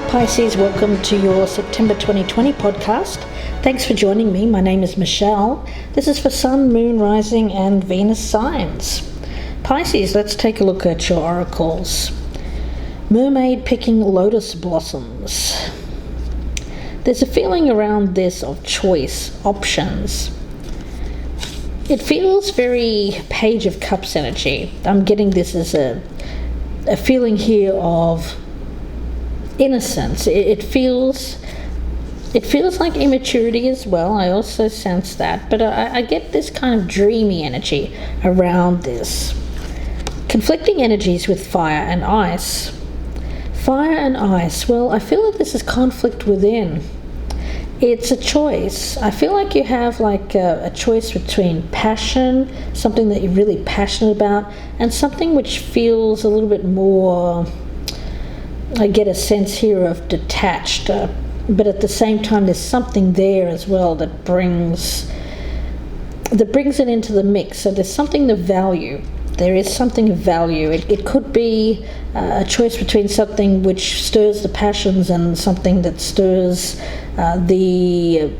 Hi Pisces, welcome to your September 2020 podcast. Thanks for joining me. My name is Michelle. This is for Sun, Moon, Rising and Venus signs. Pisces, let's take a look at your oracles. Mermaid picking lotus blossoms. There's a feeling around this of choice, options. It feels very Page of Cups energy. I'm getting this as a feeling here of innocence. It feels like immaturity as well. I also sense that, but I get this kind of dreamy energy around this. Conflicting energies with fire and ice. Fire and ice, well, I feel like this is conflict within. It's a choice. I feel like you have like a choice between passion, something that you're really passionate about, and something which feels a little bit more, I get a sense here of detached, but at the same time there's something there as well that brings it into the mix. So there's something of value. There is something of value. It could be a choice between something which stirs the passions and something that stirs the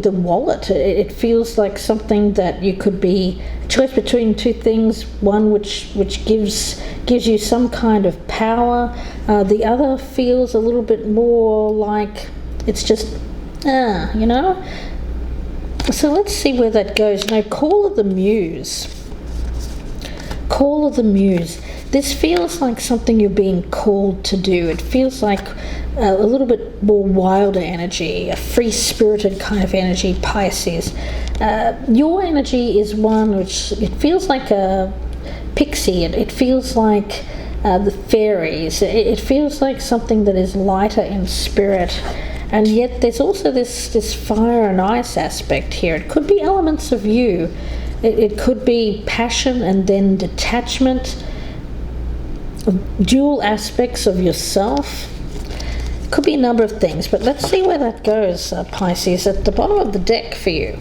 wallet. It feels like something that you could be a choice between two things. One which gives you some kind of power. The other feels a little bit more like it's just So let's see where that goes. Now, Call of the Muse. Call of the Muse. This feels like something you're being called to do. It feels like a little bit more wilder energy, a free-spirited kind of energy, Pisces. Your energy is one which, it feels like a pixie. It feels like the fairies. It feels like something that is lighter in spirit. And yet there's also this fire and ice aspect here. It could be elements of you. It could be passion and then detachment, dual aspects of yourself. It could be a number of things, but let's see where that goes, Pisces. At the bottom of the deck for you,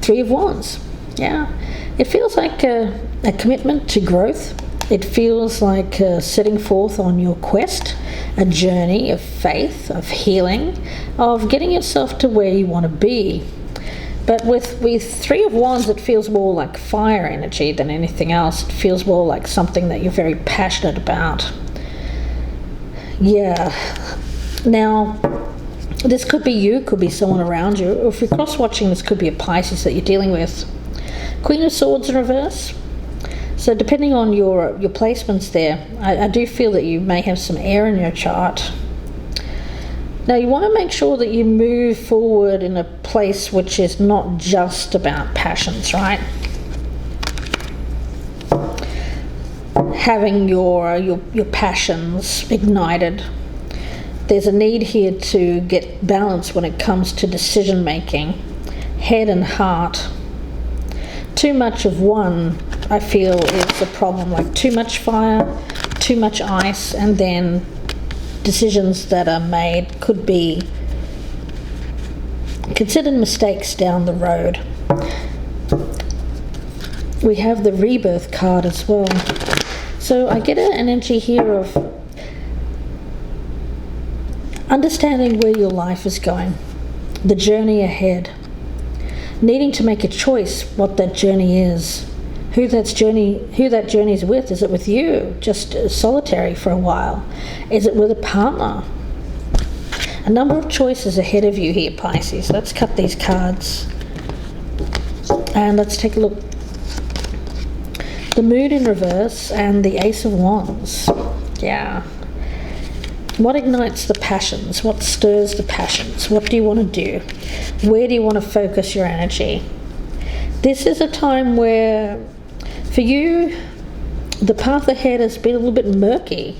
Three of Wands. Yeah, it feels like a commitment to growth. It feels like setting forth on your quest, a journey of faith, of healing, of getting yourself to where you want to be. But with Three of Wands, it feels more like fire energy than anything else. It feels more like something that you're very passionate about. Yeah. Now, this could be you, could be someone around you. Or if you're cross-watching, this could be a Pisces that you're dealing with. Queen of Swords in reverse. So depending on your placements there, I do feel that you may have some air in your chart. Now, you want to make sure that you move forward in a place which is not just about passions, right? Having your passions ignited. There's a need here to get balance when it comes to decision making, head and heart. Too much of one, I feel, is a problem, like too much fire, too much ice, and then decisions that are made could be considered mistakes down the road. We have the Rebirth card as well. So I get an energy here of understanding where your life is going, the journey ahead, needing to make a choice what that journey is, who that journey is with. Is it with you, just solitary for a while? Is it with a partner? A number of choices ahead of you here, Pisces. Let's cut these cards and let's take a look. The Moon in reverse and the Ace of Wands. Yeah. What ignites the passions? What stirs the passions? What do you want to do? Where do you want to focus your energy? This is a time where, for you, the path ahead has been a little bit murky.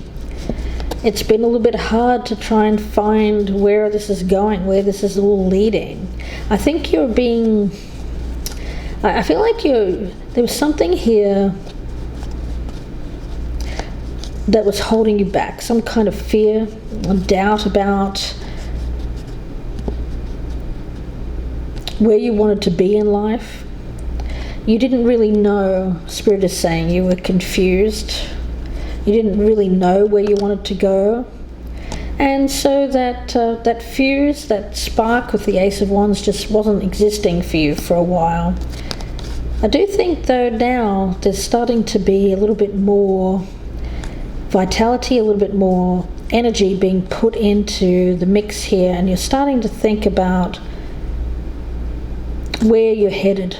It's been a little bit hard to try and find where this is going, where this is all leading. I think I feel like there was something here that was holding you back, some kind of fear, doubt about where you wanted to be in life. You didn't really know, Spirit is saying you were confused. You didn't really know where you wanted to go. And so that fuse, that spark with the Ace of Wands just wasn't existing for you for a while. I do think though now there's starting to be a little bit more vitality, a little bit more energy being put into the mix here, and you're starting to think about where you're headed.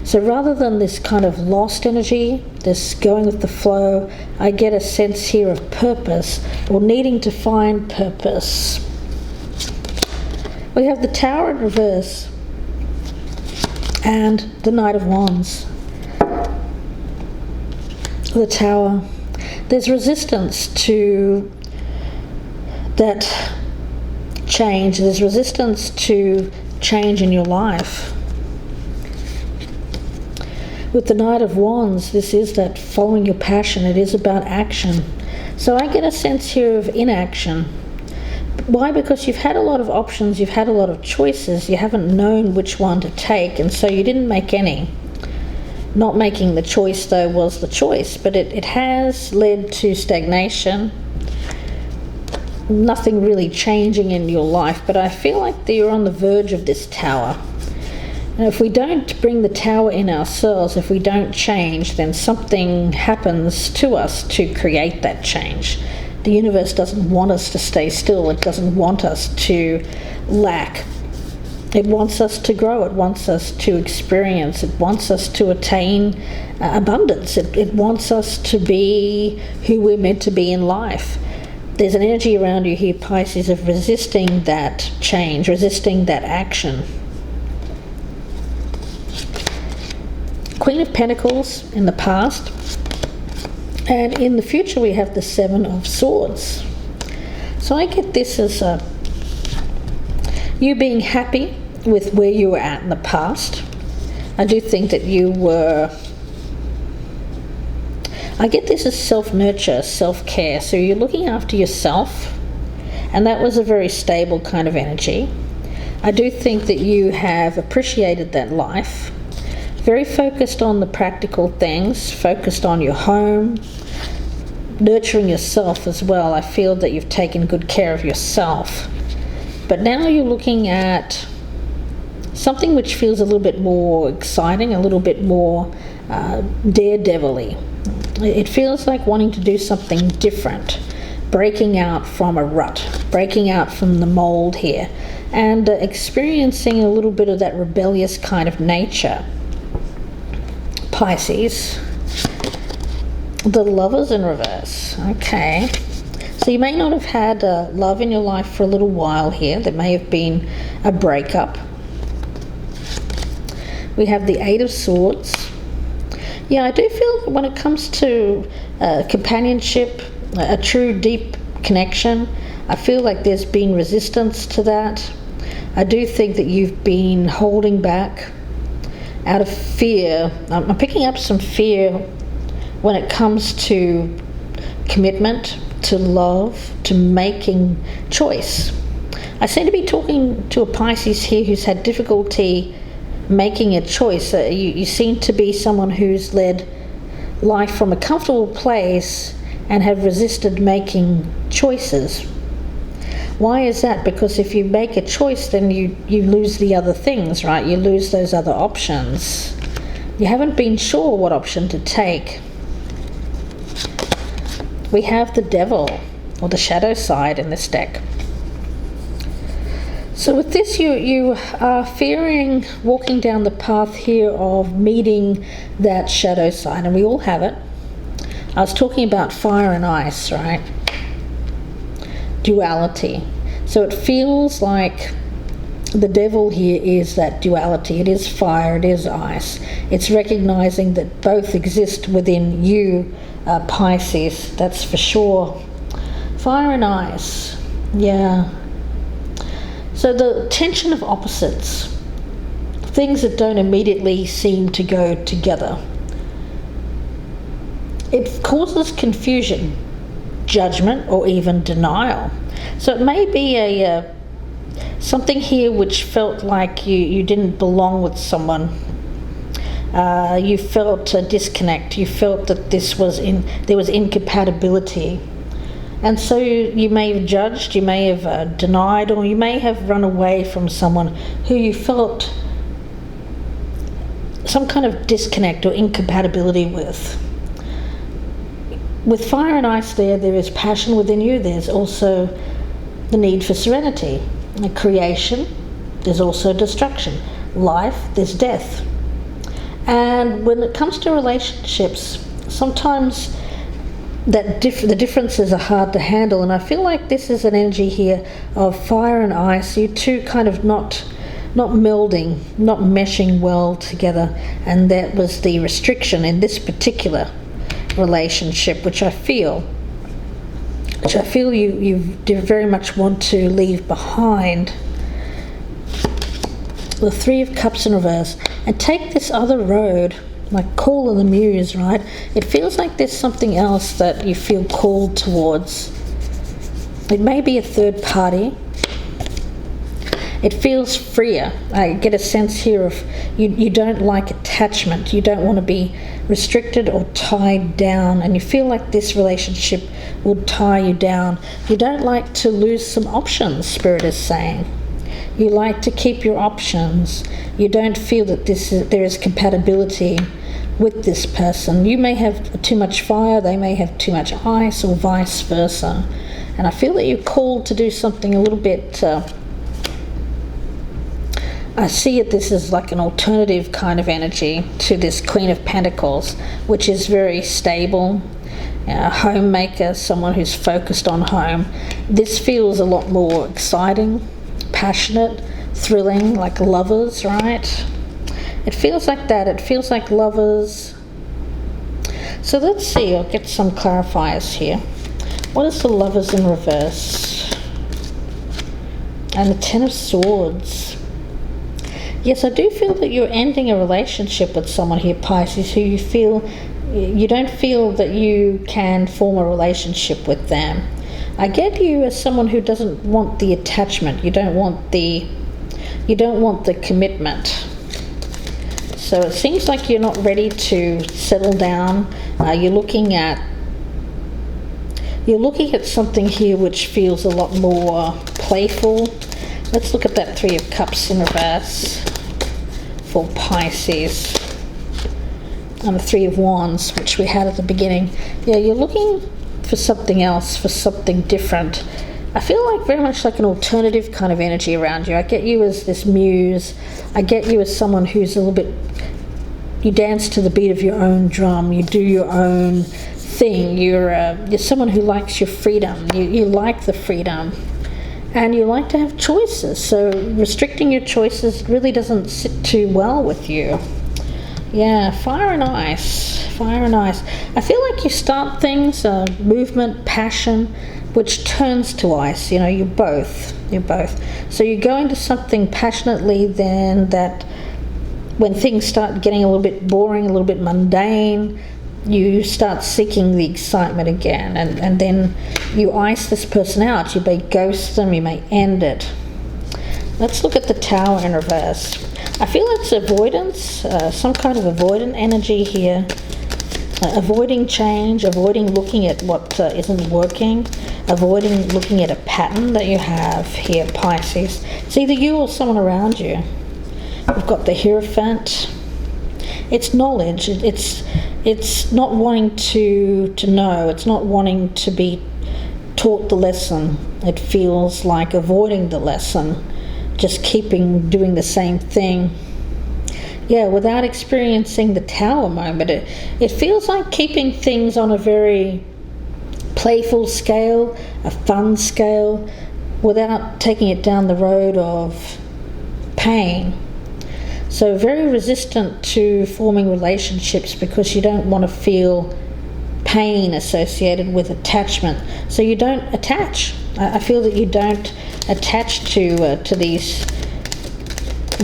So rather than this kind of lost energy, this going with the flow, I get a sense here of purpose, or needing to find purpose. We have the Tower in reverse and the Knight of Wands. The Tower. There's resistance to that change. There's resistance to change in your life. With the Knight of Wands, this is that following your passion. It is about action. So I get a sense here of inaction. Why? Because you've had a lot of options, you've had a lot of choices, you haven't known which one to take, and so you didn't make any. Not making the choice, though, was the choice, but it has led to stagnation. Nothing really changing in your life, but I feel like you're on the verge of this Tower. And if we don't bring the Tower in ourselves, if we don't change, then something happens to us to create that change. The universe doesn't want us to stay still. It doesn't want us to lack. It wants us to grow. It wants us to experience. It wants us to attain abundance. It wants us to be who we're meant to be in life. There's an energy around you here, Pisces, of resisting that change, resisting that action. Queen of Pentacles in the past, and in the future we have the Seven of Swords. So I get this as you being happy with where you were at in the past. I do think that I get this as self-nurture, self-care. So you're looking after yourself, and that was a very stable kind of energy. I do think that you have appreciated that life. Very focused on the practical things, focused on your home, nurturing yourself as well. I feel that you've taken good care of yourself. But now you're looking at something which feels a little bit more exciting, a little bit more daredevil-y. It feels like wanting to do something different, breaking out from a rut, breaking out from the mold here, and experiencing a little bit of that rebellious kind of nature. Pisces. The Lovers in reverse. Okay. So you may not have had love in your life for a little while here. There may have been a breakup. We have the Eight of Swords. Yeah, I do feel that when it comes to companionship, a true deep connection, I feel like there's been resistance to that. I do think that you've been holding back out of fear. I'm picking up some fear when it comes to commitment, to love, to making choice. I seem to be talking to a Pisces here who's had difficulty making a choice. You seem to be someone who's led life from a comfortable place and have resisted making choices. Why is that? Because if you make a choice, then you lose the other things, right? You lose those other options. You haven't been sure what option to take. We have the Devil, or the shadow side, in this deck. So with this, you are fearing walking down the path here of meeting that shadow side, and we all have it. I was talking about fire and ice, right? Duality. So it feels like the Devil here is that duality. It is fire, it is ice. It's recognizing that both exist within you, Pisces, that's for sure. Fire and ice, yeah. So the tension of opposites, things that don't immediately seem to go together. It causes confusion, judgment, or even denial. So it may be something here which felt like you didn't belong with someone. You felt a disconnect. You felt that there was incompatibility. And so you may have judged, you may have denied, or you may have run away from someone who you felt some kind of disconnect or incompatibility with. With fire and ice there is passion within you. There's also the need for serenity. And creation, there's also destruction. Life, there's death. And when it comes to relationships, sometimes the differences are hard to handle, and I feel like this is an energy here of fire and ice, you two kind of not melding, not meshing well together, and that was the restriction in this particular relationship, which I feel you very much want to leave behind. The Three of Cups in reverse, and take this other road, like call of the muse, right? It feels like there's something else that you feel called towards. It may be a third party. It feels freer. I get a sense here of you don't like attachment. You don't want to be restricted or tied down, and you feel like this relationship will tie you down. You don't like to lose some options, Spirit is saying. You like to keep your options. You don't feel that there is compatibility with this person. You may have too much fire, they may have too much ice, or vice versa. And I feel that you're called to do something a little bit... I see this as like an alternative kind of energy to this Queen of Pentacles, which is very stable, a homemaker, someone who's focused on home. This feels a lot more exciting, passionate, thrilling, like lovers, right? It feels like that. It feels like lovers. So let's see, I'll get some clarifiers here. What is the Lovers in reverse? And the Ten of Swords. Yes, I do feel that you're ending a relationship with someone here, Pisces, who you don't feel that you can form a relationship with them. I get you as someone who doesn't want the attachment. You don't want the commitment. So it seems like you're not ready to settle down. You're looking at something here which feels a lot more playful. Let's look at that Three of Cups in reverse for Pisces. And the Three of Wands, which we had at the beginning. Yeah, you're looking for something else, for something different. I feel like very much like an alternative kind of energy around you. I get you as this muse. I get you as someone who's a little bit... You dance to the beat of your own drum. You do your own thing. You're someone who likes your freedom. You like the freedom. And you like to have choices. So restricting your choices really doesn't sit too well with you. Yeah, fire and ice. Fire and ice. I feel like you start things, movement, passion, which turns to ice. You know, you're both. So you go into something passionately, then that when things start getting a little bit boring, a little bit mundane, you start seeking the excitement again, and then you ice this person out. You may ghost them, you may end it. Let's look at the Tower in reverse. I feel it's avoidance, some kind of avoidant energy here. Avoiding change, avoiding looking at what isn't working, avoiding looking at a pattern that you have here, Pisces. It's either you or someone around you. We've got the Hierophant. It's knowledge. It's not wanting to know. It's not wanting to be taught the lesson. It feels like avoiding the lesson, just doing the same thing. Yeah, without experiencing the Tower moment, it feels like keeping things on a very playful scale, a fun scale, without taking it down the road of pain. So very resistant to forming relationships because you don't want to feel pain associated with attachment. So you don't attach. I feel that you don't attach to these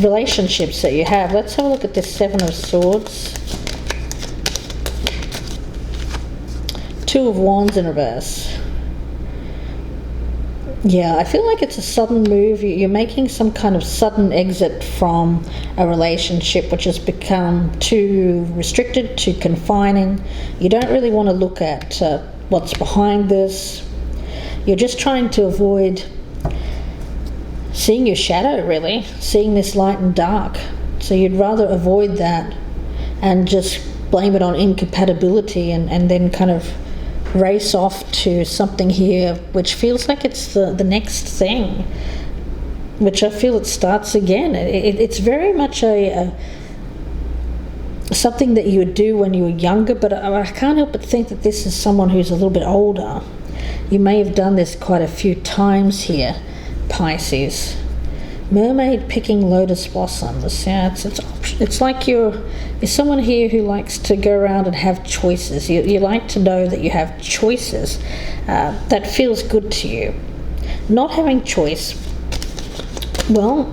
relationships that you have. Let's have a look at this Seven of Swords. Two of Wands in reverse. Yeah, I feel like it's a sudden move. You're making some kind of sudden exit from a relationship which has become too restricted, too confining. You don't really want to look at what's behind this. You're just trying to avoid seeing your shadow, really, seeing this light and dark. So you'd rather avoid that and just blame it on incompatibility and then kind of race off to something here which feels like it's the next thing, which I feel it starts again. It's very much a something that you would do when you were younger, but I can't help but think that this is someone who's a little bit older. You may have done this quite a few times here, Pisces. Mermaid picking lotus blossoms. Yeah, it's like you're someone here who likes to go around and have choices. You like to know that you have choices. That feels good to you. Not having choice, well,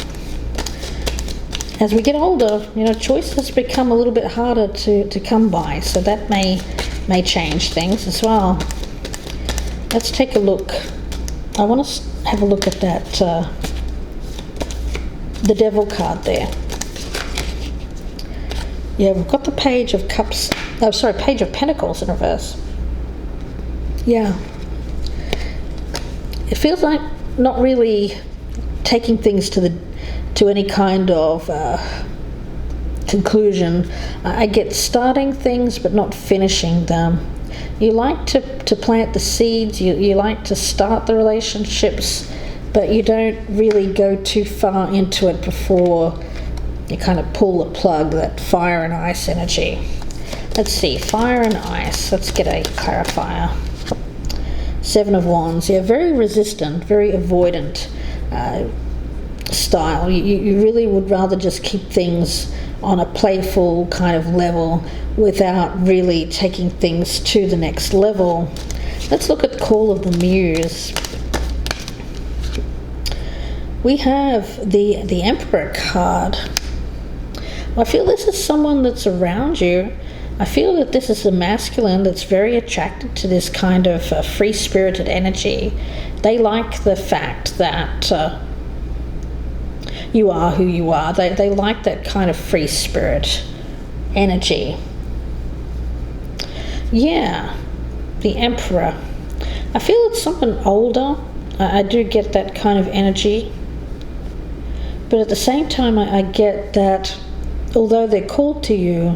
as we get older, choices become a little bit harder to come by. So that may change things as well. Let's take a look. I want to have a look at that. The Devil card there. Yeah, we've got the Page of Cups. Oh, sorry, Page of Pentacles in reverse. Yeah. It feels like not really taking things to any kind of conclusion. I get starting things but not finishing them. You like to plant the seeds. You like to start the relationships, but you don't really go too far into it before you kind of pull the plug, that fire and ice energy. Let's see, fire and ice. Let's get a clarifier. 7 of Wands. Yeah, very resistant, very avoidant style. You really would rather just keep things on a playful kind of level without really taking things to the next level. Let's look at Call of the Muse. We have the Emperor card. I feel this is someone that's around you. I feel that this is a masculine that's very attracted to this kind of free-spirited energy. They like the fact that you are who you are. They like that kind of free spirit energy. Yeah, the Emperor. I feel it's someone older. I do get that kind of energy. But at the same time, I get that although they're called to you,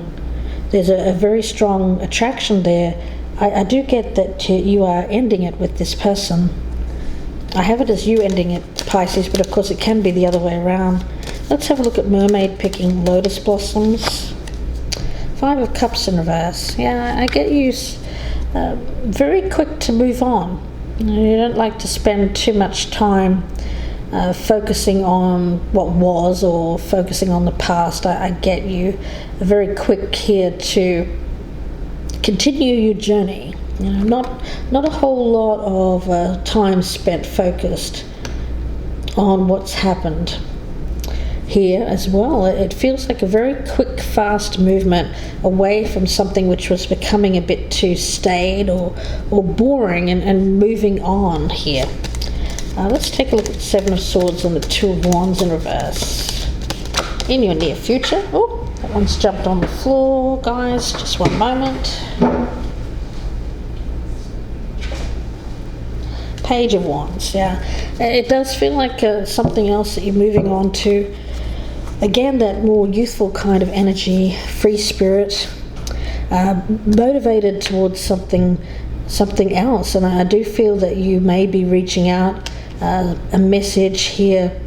there's a very strong attraction there. I do get that you are ending it with this person. I have it as you ending it, Pisces, but of course it can be the other way around. Let's have a look at Mermaid picking lotus blossoms. 5 of Cups in reverse. Yeah, I get you very quick to move on. You don't like to spend too much time focusing on what was or focusing on the past. I get you very quick here to continue your journey. Not a whole lot of time spent focused on what's happened here as well. It feels like a very quick, fast movement away from something which was becoming a bit too staid or boring and moving on here. Let's take a look at the 7 of Swords and the 2 of Wands in reverse. In your near future. Oh, that one's jumped on the floor, guys. Just one moment. Page of Wands, yeah. It does feel like something else that you're moving on to. Again, that more youthful kind of energy, free spirit, motivated towards something else. And I do feel that you may be reaching out a message here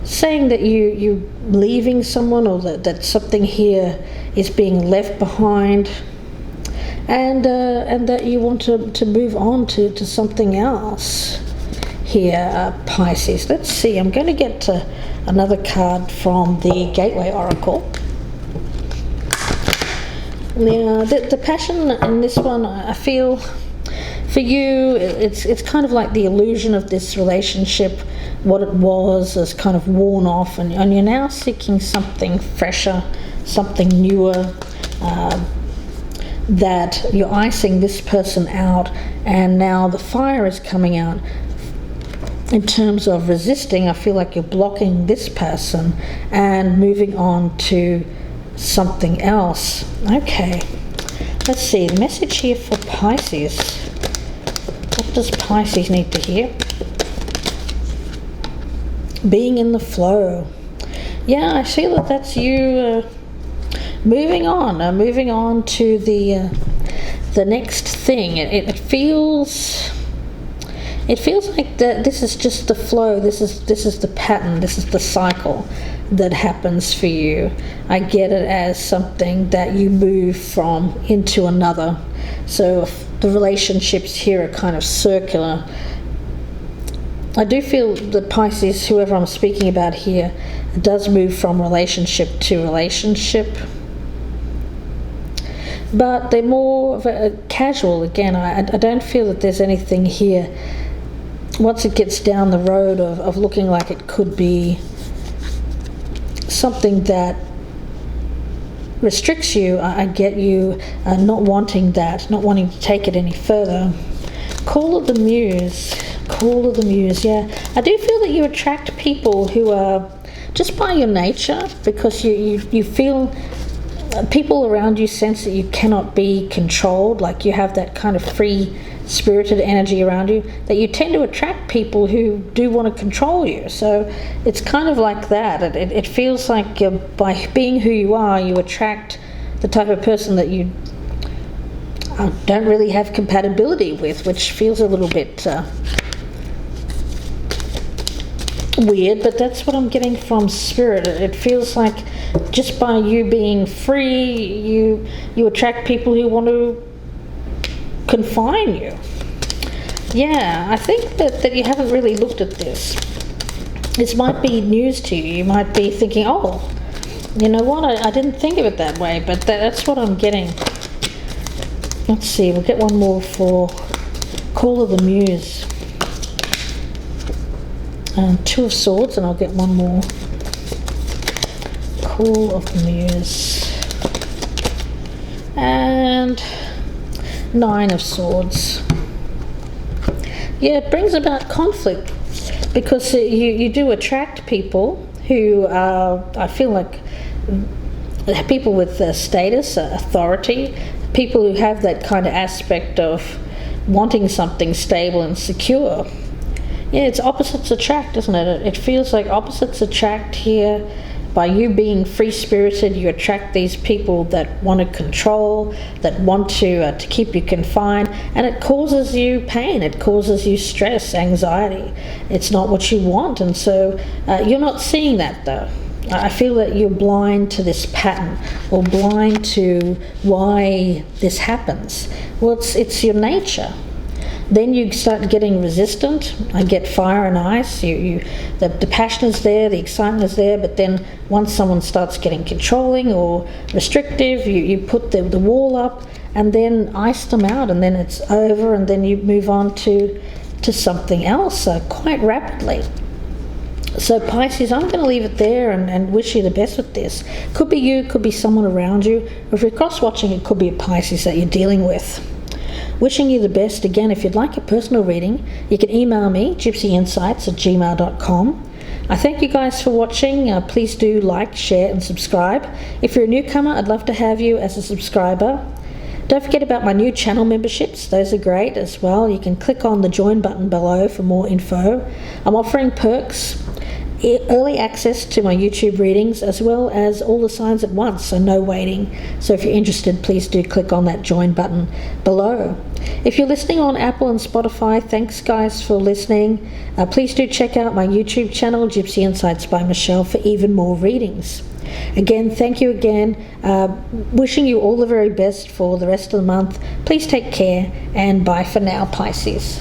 saying that you're leaving someone, or that something here is being left behind, and that you want to move on to something else here, Pisces. Let's see, I'm going to get another card from the Gateway Oracle. Now, the passion in this one, I feel for you, it's kind of like the illusion of this relationship, what it was, is kind of worn off, and you're now seeking something fresher, something newer, that you're icing this person out, and now the fire is coming out. in terms of resisting, I feel like you're blocking this person and moving on to something else. Okay, let's see, the message here for Pisces. What does Pisces need to hear? Being in the flow. Yeah, I feel that that's you moving on to the next thing. It feels like that this is just the flow, this is the pattern, this is the cycle that happens for you. I get it as something that you move from into another. So the relationships here are kind of circular. I do feel that Pisces, whoever I'm speaking about here, does move from relationship to relationship. But they're more of a casual. Again, I don't feel that there's anything here once it gets down the road of looking like it could be something that restricts you. I get you not wanting that, not wanting to take it any further. Call of the Muse. Call of the Muse, yeah. I do feel that you attract people who are, just by your nature, because you feel people around you sense that you cannot be controlled, like you have that kind of free spirited energy around you, that you tend to attract people who do want to control you. So it's kind of like that. It feels like by being who you are, you attract the type of person that you don't really have compatibility with, which feels a little bit weird, but that's what I'm getting from Spirit. It feels like just by you being free, you attract people who want to confine you. Yeah, I think that you haven't really looked at this. This might be news to you. You might be thinking, oh, you know what, I didn't think of it that way, but that's what I'm getting. Let's see, we'll get one more for Call of the Muse. Two of Swords, and I'll get one more. Call of the Muse. And Nine of Swords. Yeah, it brings about conflict because you do attract people who are, I feel like, people with status, authority, people who have that kind of aspect of wanting something stable and secure. Yeah, it's opposites attract, isn't it? It feels like opposites attract here. By you being free-spirited, you attract these people that want to control, that want to keep you confined, and it causes you pain, it causes you stress, anxiety. It's not what you want, and so you're not seeing that though. I feel that you're blind to this pattern, or blind to why this happens. Well, it's your nature. Then you start getting resistant. I get fire and ice. The passion is there, the excitement is there, but then once someone starts getting controlling or restrictive, you put the wall up and then ice them out, and then it's over, and then you move on to something else quite rapidly. So Pisces, I'm going to leave it there and wish you the best with this. Could be you, could be someone around you, or if you're cross-watching, it could be a Pisces that you're dealing with. Wishing you the best. Again, if you'd like a personal reading, you can email me, gypsyinsights@gmail.com. I thank you guys for watching. Please do like, share and subscribe. If you're a newcomer, I'd love to have you as a subscriber. Don't forget about my new channel memberships. Those are great as well. You can click on the join button below for more info. I'm offering perks, early access to my YouTube readings, as well as all the signs at once, so no waiting. So if you're interested, please do click on that join button below. If you're listening on Apple and Spotify, thanks guys for listening. Please do check out my YouTube channel, Gypsy Insights by Michelle, for even more readings. Again, thank you again. Wishing you all the very best for the rest of the month. Please take care, and bye for now, Pisces.